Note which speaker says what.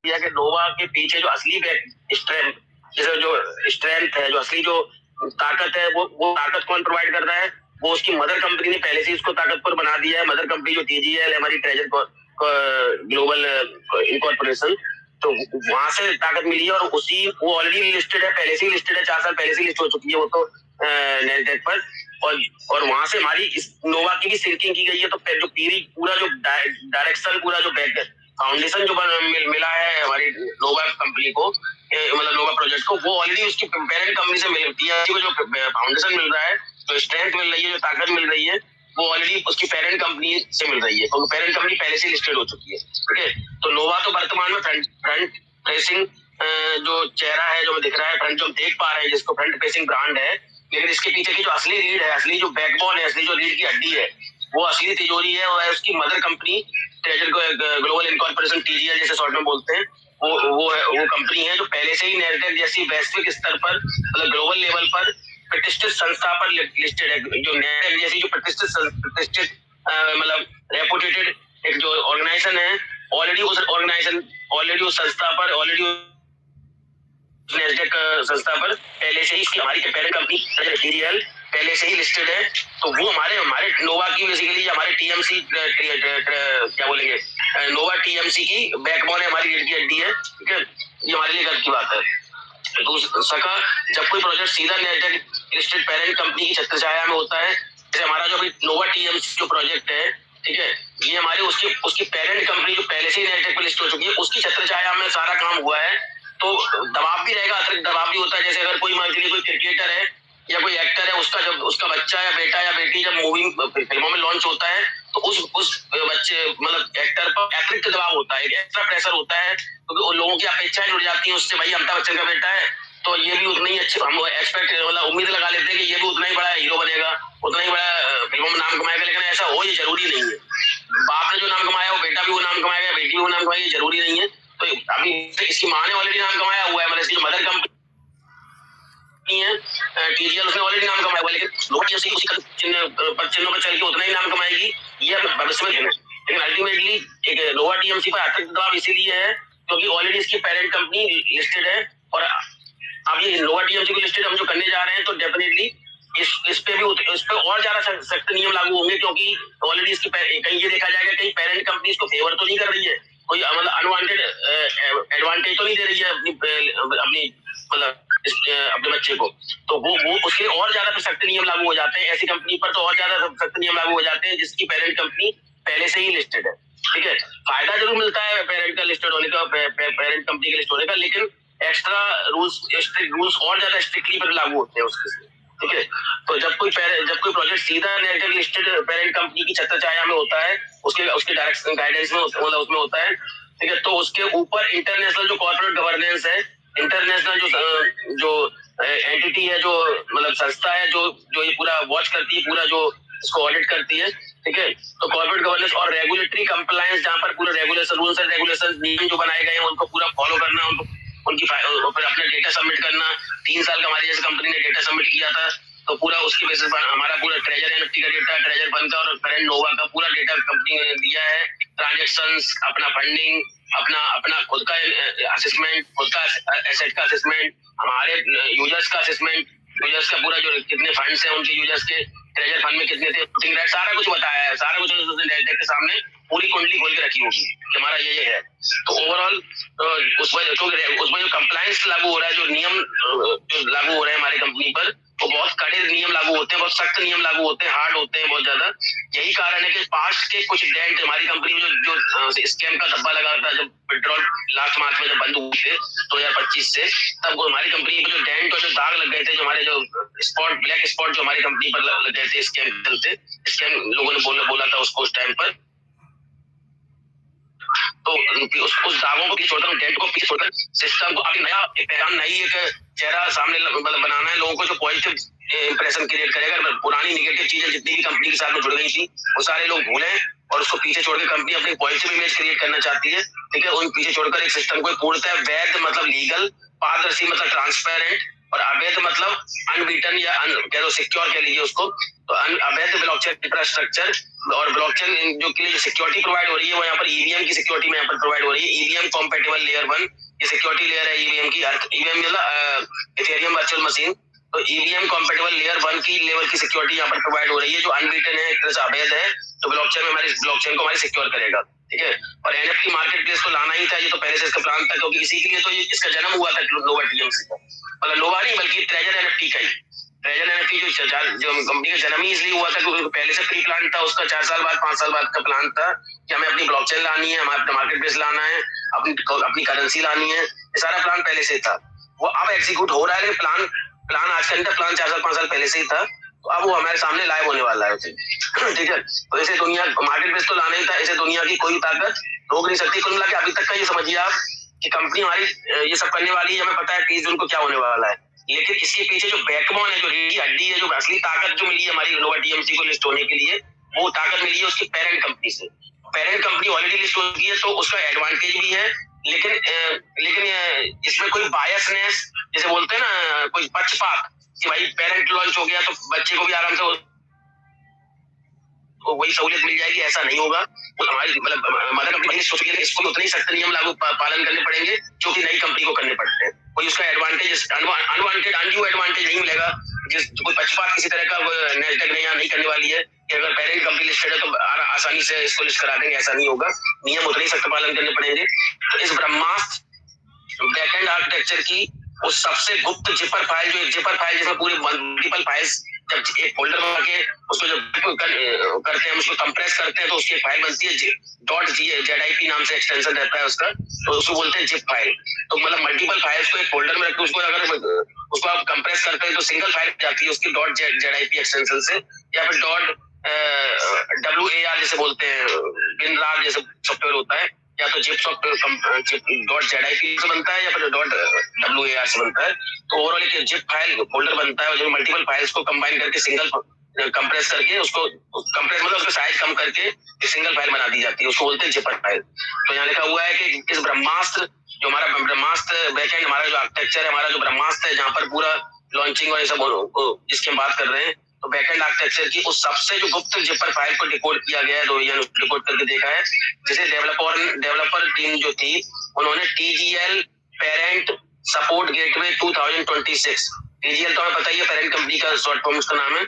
Speaker 1: किया कि नोवा के पीछे जो असली स्ट्रेंथ, जैसे जो स्ट्रेंथ है, जो असली जो ताकत है, वो ताकत कौन प्रोवाइड कर रहा है? वो उसकी मदर कंपनी ने पहले से उसको ताकतवर बना दिया है। मदर कंपनी जो टीजीएल है, हमारी ट्रेजर ग्लोबल इनकॉर्पोरेशन, तो वहां से ताकत मिली है। और उसी वो ऑलरेडी लिस्टेड है, पहले से ही लिस्टेड है, 4 साल पहले से लिस्ट हो चुकी है वो तो नैस्डैक पर। और वहां से हमारी इस नोवा की भी सिंकिंग की गई है। तो जो पूरा जो डायरेक्शन, पूरा जो बैक फाउंडेशन जो मिला है हमारी नोवा कंपनी को, मतलब नोवा प्रोजेक्ट को, वो ऑलरेडी उसकी पेरेंट कंपनी से मिलती है। जो फाउंडेशन मिल रहा है, जो स्ट्रेंथ मिल रही है, जो ताकत मिल रही है, वो ऑलरेडी उसकी पेरेंट कंपनी से मिल रही है, क्योंकि पेरेंट कंपनी पहले से लिस्टेड हो चुकी है। ठीक है, तो नोवा तो वर्तमान में फ्रंट फेसिंग जो चेहरा है, जो दिख रहा है, फ्रंट जो हम देख पा रहे हैं, जिसको फ्रंट फेसिंग ब्रांड है, लेकिन इसके पीछे की जो असली रीढ़ है, असली जो बैकबोन है, असली जो रीढ़ की हड्डी है, वो असली तिजोरी है, और उसकी mother company treasure global incorporation, TGL जैसे शॉर्ट में बोलते हैं, वो कंपनी है जो पहले से ही नैस्डैक जैसी वैश्विक स्तर पर, मतलब ग्लोबल लेवल पर प्रतिष्ठित संस्था पर लिस्टेड है। जो नैस्डैक जैसी जो प्रतिष्ठित मतलब रेपुटेटेड एक जो ऑर्गेनाइजेशन है, ऑलरेडी उस संस्था पर, ऑलरेडी नैस्डैक संस्था पर पहले से ही इसकी हमारी पेरेंट कंपनी टीजीएल पहले से ही लिस्टेड है। तो वो हमारे नोवा की बेसिकली हमारे टीएमसी क्या बोलेंगे, नोवा टीएमसी की बैकबोन है, हमारी रीढ़ की हड्डी है। ठीक है, ये हमारे लिए गर्व की बात है। दूसरा, जब कोई प्रोजेक्ट सीधा नैस्डैक लिस्टेड पेरेंट कंपनी की छत्रछाया में होता है, जैसे हमारा जो अभी नोवा टीएमसी जो प्रोजेक्ट है, ठीक है, ये हमारे उसकी पेरेंट कंपनी जो पहले से ही नैस्डैक पर लिस्ट हो चुकी है, उसकी छत्रछाया में सारा काम हुआ है। तो दबाव भी रहेगा, अतिरिक्त दबाव भी होता है। जैसे अगर कोई कोई क्रिकेटर है या कोई एक्टर है, उसका जब उसका बच्चा या बेटा या बेटी जब मूवी फिल्मों में लॉन्च होता है, तो उस बच्चे मतलब एक्टर पर अतिरिक्त दबाव होता है, एक्स्ट्रा प्रेशर होता है, क्योंकि उन लोगों की अपेक्षाएं जुड़ जाती हैं उससे, भाई अमिताभ बच्चन का बेटा है तो ये भी उतना ही अच्छे, हम एक्सपेक्ट मतलब उम्मीद लगा लेते हैं कि ये भी उतना ही बड़ा हीरो बनेगा, उतना ही बड़ा फिल्मों में नाम कमाएगा। लेकिन ऐसा हो ये जरूरी नहीं है। बाप ने जो नाम कमाया वो बेटा भी वो नाम कमाएगा, बेटी भी वो नाम कमाएगी, जरूरी नहीं है। तो अभी इसकी माँ ने ऑलरेडी नाम कमाया हुआ है, मतलब इसकी मदर कंपनी है टीजीएल, उसने ऑलरेडी नाम कमाया हुआ है। लेकिन नोवा टीएमसी उसी चिन्हों पर चल के उतना ही नाम कमाएगी, ये अब भविष्य में देना। लेकिन अल्टीमेटली एक नोवा टीएमसी पर अतिरिक्त दबाव इसीलिए है क्योंकि ऑलरेडी इसकी पेरेंट कंपनी लिस्टेड है। और अब ये नोवा टीएमसी को लिस्टेड हम जो करने जा रहे हैं, तो डेफिनेटली इस पे और ज्यादा सख्त नियम लागू होंगे, क्योंकि ऑलरेडी इसकी कहीं ये देखा जाएगा कहीं पेरेंट कंपनी इसको फेवर तो नहीं कर रही है, कोई मतलब अनवांटेड एडवांटेज तो नहीं दे रही है अपनी मतलब अपने बच्चे को। तो वो उसके और ज्यादा सख्त नियम लागू हो जाते हैं। ऐसी कंपनी पर तो और ज्यादा सख्त नियम लागू हो जाते हैं जिसकी पेरेंट कंपनी पहले से ही लिस्टेड है। ठीक है, फायदा जरूर मिलता है पेरेंट का लिस्टेड होने का, पेरेंट कंपनी के लिस्ट होने का, लेकिन एक्स्ट्रा स्ट्रिक्ट रूल्स और ज्यादा स्ट्रिक्टली पर लागू होते हैं उसके। ठीक है, तो जब कोई प्रोजेक्ट सीधा नैस्डैक लिस्टेड पेरेंट कंपनी की छत्रछाया में होता है, उसके डायरेक्शन गाइडेंस में मतलब उसमें होता है, ठीक है, तो उसके ऊपर इंटरनेशनल जो कॉर्पोरेट गवर्नेंस है, इंटरनेशनल जो एंटिटी है, जो मतलब संस्था है, जो ये पूरा वॉच करती है, पूरा जो इसको ऑडिट करती है। ठीक है, तो कॉर्पोरेट गवर्नेंस और रेगुलेटरी कंप्लायंस, जहां पर पूरे रेगुलेशन, रूल्स एंड रेगुलेशन नियम जो बनाए गए हैं उनको पूरा फॉलो करना, उनकी फिर अपना डेटा सबमिट करना। 3 साल का हमारी जैसे कंपनी ने डेटा सबमिट किया था, तो पूरा उसके बेसिस पर हमारा पूरा ट्रेजर एनएफटी का डेटा, ट्रेजर फंड का और करंट नोवा का पूरा डेटा कंपनी ने दिया है। ट्रांजेक्शंस, अपना फंडिंग, अपना खुद का असेसमेंट, खुद का एसेट का असेसमेंट, हमारे यूजर्स का असेसमेंट, यूजर्स का पूरा जो कितने फंड्स हैं उनके, यूजर्स के ट्रेजर फंड में कितने थे, सारा कुछ बताया है। सारा कुछ उसने के सामने पूरी कुंडली खोल के रखी होगी कि हमारा ये है। तो ओवरऑल उसमें जो कंप्लायंस लागू हो रहा है, जो नियम जो लागू हो रहे हैं हमारी कंपनी पर, वो बहुत कड़े नियम लागू होते हैं, बहुत सख्त नियम लागू होते हैं, हार्ड होते हैं बहुत ज्यादा। यही कारण है कि पास्ट के कुछ डेंट हमारी कंपनी में जो स्कैम का धब्बा लगा था, जब पेट्रोल लास्ट मार्च में जब बंद हुए थे 2025 से, तब हमारी कंपनी पर जो डेंट और जो दाग लग गए थे, जो हमारे जो ब्लैक स्पॉट जो हमारी कंपनी पर लग गए थे स्कैम चलते, स्कैम लोगों ने बोला था उसको उस टाइम पर। तो उस दागों को पीछे छोड़कर, डेंट को पीछे छोड़कर सिस्टम को अभी नया एक पैगाम, नई एक चेहरा सामने मतलब बनाना है, लोगों को जो पॉजिटिव इंप्रेशन क्रिएट करेगा। पुरानी नेगेटिव चीजें जितनी भी कंपनी के साथ में जुड़ गई थी वो सारे लोग भूलें और उसको पीछे छोड़ के कंपनी अपनी पॉजिटिव इमेज क्रिएट करना चाहती है, ठीक है। उन पीछे छोड़कर एक सिस्टम को पूर्णतः वैध मतलब लीगल, पारदर्शी मतलब ट्रांसपेरेंट, और अवैध मतलब अनबीटन या कह दो सिक्योर कह लीजिए उसको। तो अवैध ब्लॉकचेन इंफ्रास्ट्रक्चर और ब्लॉकचेन जो के लिए सिक्योरिटी प्रोवाइड हो रही है वो यहाँ पर ईवीएम की सिक्योरिटी में यहाँ पर प्रोवाइड हो रही है। ईवीएम कॉम्पेटेबल लेयर 1 ये सिक्योरिटी लेयर है ईवीएम की। ईवीएम मतलब इथेरियम वर्चुअल मशीन। तो ईवीएम कॉम्पेटेबल लेयर 1 की लेवल की सिक्योरिटी यहाँ पर प्रोवाइड हो रही है जो अनबीटन है, एक तरह से अवैध है, तो ब्लॉकचेन में हमारी ब्लॉकचेन को हमारी सिक्योर करेगा, ठीक है। और एनएफटी मार्केट प्लेस को लाना ही था, ये तो पहले से इसका प्लान था, क्योंकि इसी के लिए तो ये इसका जन्म हुआ था नोवा टीएमसी का, मतलब नोवा नहीं बल्कि ट्रेजर एनएफटी का ही। ट्रेजर एनएफटी जो कंपनी का जन्म ही इसलिए हुआ था क्योंकि पहले से प्री प्लान था उसका, 4 साल बाद 5 साल बाद का प्लान था कि हमें अपनी ब्लॉकचेन लानी है, हमें अपना मार्केट प्लेस लाना है, अपनी करेंसी लानी है, ये सारा प्लान पहले से था। वो अब एग्जीक्यूट हो रहा है, लेकिन प्लान आज का प्लान 4 साल 5 साल पहले से ही था, तो अब वो हमारे सामने लाइव होने वाला है, ठीक है। तो ऐसे दुनिया मार्केट प्लेस तो लाना ही था, ऐसे दुनिया की कोई ताकत रोक नहीं सकती। कुल मिला के अभी तक का ये समझिए आप कि कंपनी हमारी ये सब करने वाली है, हमें पता है 30 जून को क्या होने वाला है, लेकिन इसके पीछे जो बैकबोन है, जो रीढ़ की हड्डी है, जो असली ताकत जो मिली है हमारी नोवा टीएमसी को लिस्ट होने के लिए, वो ताकत मिली है उसकी पेरेंट कंपनी से। पेरेंट कंपनी ऑलरेडी लिस्ट हो चुकी है तो उसका एडवांटेज भी है, लेकिन इसमें कोई बायसनेस जैसे बोलते हैं ना, कोई पक्षपात कि भाई पेरेंट लॉन्च हो गया तो बच्चे को भी आराम से वही सहूलियत मिल जाएगी, ऐसा नहीं होगा। वो हमारी मतलब मदर कंपनी सोच के इसको भी उतने ही सख्त नियम लागू पालन करने पड़ेंगे जो कि नई कंपनी को करने पड़ते हैं। कोई उसका एडवांटेज अनवांटेड अनड्यू एडवांटेज नहीं मिलेगा, जिस कोई पक्षपात किसी तरह का नेस्डेक ने यहाँ नहीं करने वाली है कि अगर पेरेंट कंपनी लिस्टेड है तो आसानी से इसको लिस्ट करा देंगे, ऐसा नहीं होगा। नियम उतने ही सख्त पालन करने पड़ेंगे। तो इस ब्रह्मास्त्र बैकएंड आर्किटेक्चर की वो सबसे गुप्त जिपर फाइल, जो एक जिपर फाइल जिसमें पूरी मल्टीपल फाइल्स जब एक फोल्डर बना के उसको जब करते हैं, उसको कंप्रेस करते हैं तो उसकी फाइल बनती है .zip नाम से एक्सटेंशन रहता है उसका, तो उसको बोलते हैं जिप फाइल। तो मतलब मल्टीपल फाइल्स को एक फोल्डर में रखते उसको अगर उसको आप कंप्रेस करते हैं तो सिंगल फाइल जाती है उसकी .zip एक्सटेंशन से, या फिर .war जैसे बोलते हैं, WinRAR जैसे सॉफ्टवेयर होता है, या तो जिप .zip से बनता है या फिर .war से बनता है। तो ओवरऑल एक जिप फाइल फोल्डर बनता है जो मल्टीपल फाइल्स को कंबाइन करके सिंगल कंप्रेस करके उसको कंप्रेस मतलब उसका साइज कम करके एक सिंगल फाइल बना दी जाती है, उसको बोलते हैं जिपर फाइल। तो यहाँ लिखा हुआ है कि इस ब्रह्मास्त्र जो हमारा ब्रह्मास्त्र बैकएंड हमारा जो आर्किटेक्चर है, हमारा जो ब्रह्मास्त्र है जहाँ पर पूरा लॉन्चिंग और ये सब जिसकी हम बात कर रहे हैं, तो बैकएंड आर्किटेक्चर की उस सबसे जो गुप्त जिपर फाइल को डिकोड किया गया है, डिकोड करके देखा है, जिसे डेवलपर टीम जो थी उन्होंने TGL parent support gateway 2026, TGL तो हमें पता ही है पेरेंट कंपनी का शॉर्ट फॉर्म उसका नाम है।